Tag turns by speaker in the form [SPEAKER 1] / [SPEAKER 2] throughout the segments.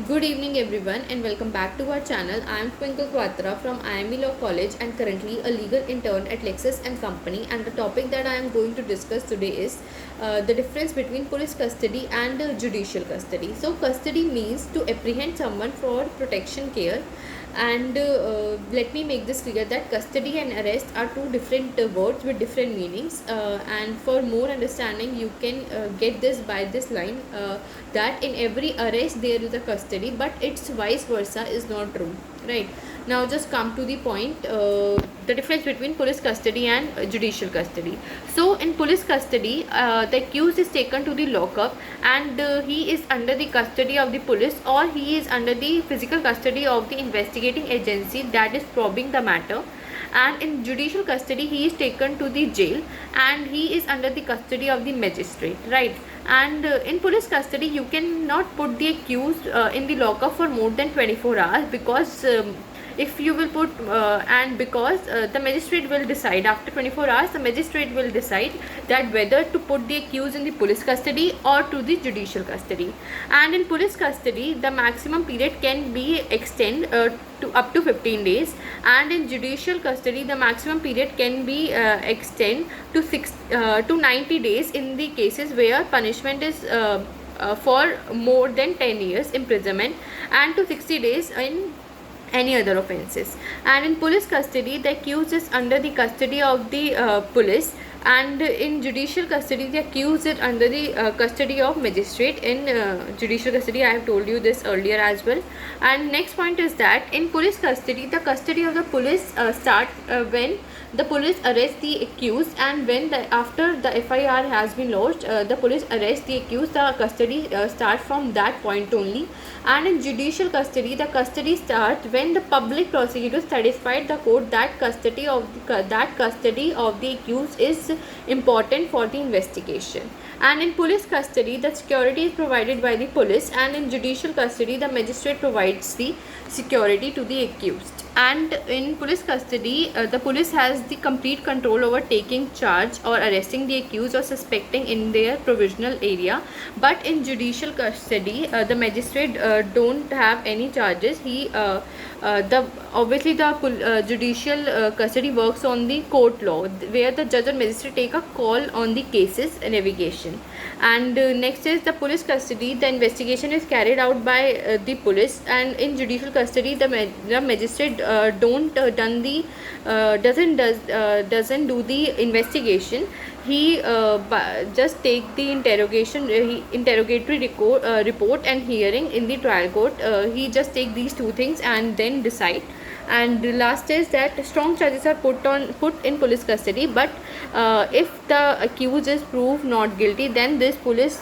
[SPEAKER 1] Good evening everyone and welcome back to our channel. I am Twinkle Quatra from IME Law College and currently a legal intern at Lexis and Company, and the topic that I am going to discuss today is the difference between police custody and judicial custody. So custody means to apprehend someone for protection care, and let me make this clear that custody and arrest are two different words with different meanings, and for more understanding you can get this by this line, that in every arrest there is a custody, but it's vice versa is not true, right? Now just come to the point, the difference between police custody and judicial custody. So in police custody, the accused is taken to the lockup, and he is under the custody of the police, or he is under the physical custody of the investigating agency that is probing the matter. And in judicial custody he is taken to the jail, and he is under the custody of the magistrate, right? And in police custody you cannot put the accused in the lockup for more than 24 hours, because if you will put and because the magistrate will decide after 24 hours, the magistrate will decide that whether to put the accused in the police custody or to the judicial custody. And in police custody the maximum period can be extended to up to 15 days, and in judicial custody the maximum period can be extended to 90 days in the cases where punishment is for more than 10 years imprisonment, and to 60 days in any other offences. And in police custody the accused is under the custody of the police, and in judicial custody the accused is under the custody of magistrate. In judicial custody, I have told you this earlier as well. And next point is that in police custody the custody of the police start when the police arrests the accused, and when after the FIR has been lodged, the police arrests the accused, the custody starts from that point only. And in judicial custody the custody starts when the public prosecutor satisfied the court that custody of the accused is important for the investigation. And in police custody the security is provided by the police, and in judicial custody the magistrate provides the security to the accused. And in police custody the police has the complete control over taking charge or arresting the accused or suspecting in their provisional area. But in judicial custody the magistrate don't have any charges. He the obviously the judicial custody works on the court law, where the judge or magistrate take a call on the cases navigation. And next is the police custody. The investigation is carried out by the police, and in judicial custody the magistrate don't done the doesn't do the investigation. He just take the interrogatory report and hearing in the trial court. He just take these two things and then decide. And the last is that strong charges are put in police custody, but if the accused is proved not guilty, then this police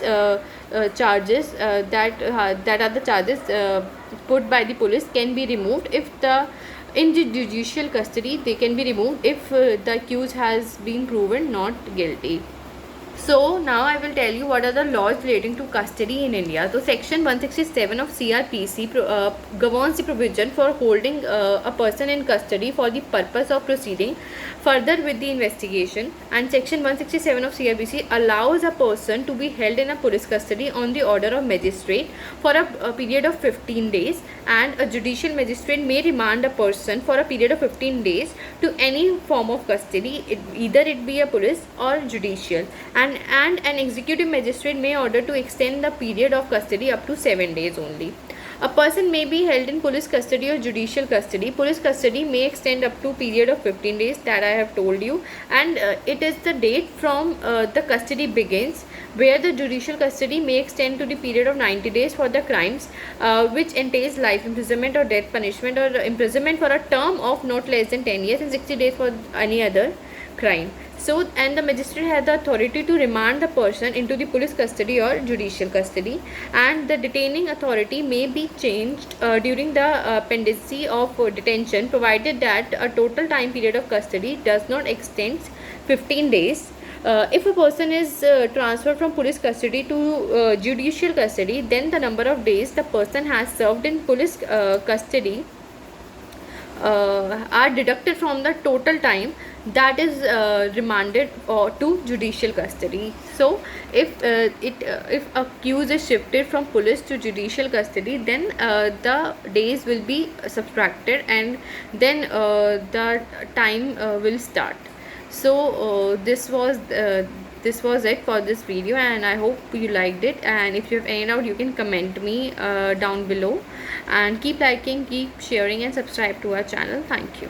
[SPEAKER 1] charges that are the charges put by the police can be removed. If the in the judicial custody they can be removed if the accused has been proven not guilty. So now I will tell you what are the laws relating to custody in India. So section 167 of CRPC governs the provision for holding a person in custody for the purpose of proceeding further with the investigation. And section 167 of CRPC allows a person to be held in a police custody on the order of magistrate for a period of 15 days, and a judicial magistrate may remand a person for a period of 15 days to any form of custody, either it be a police or judicial. And an executive magistrate may order to extend the period of custody up to 7 days only. A person may be held in police custody or judicial custody. Police custody may extend up to period of 15 days that I have told you, and it is the date from the custody begins, where the judicial custody may extend to the period of 90 days for the crimes which entails life imprisonment or death punishment, or imprisonment for a term of not less than 10 years, and 60 days for any other crime. So, and the magistrate has the authority to remand the person into the police custody or judicial custody, and the detaining authority may be changed during the pendency of detention, provided that a total time period of custody does not extend 15 days. If a person is transferred from police custody to judicial custody, then the number of days the person has served in police custody are deducted from the total time that is remanded to judicial custody. So if accused is shifted from police to judicial custody, then the days will be subtracted, and then the time will start. So this was it for this video, and I hope you liked it. And if you have any doubt, you can comment me down below, and keep liking, keep sharing, and subscribe to our channel. Thank you.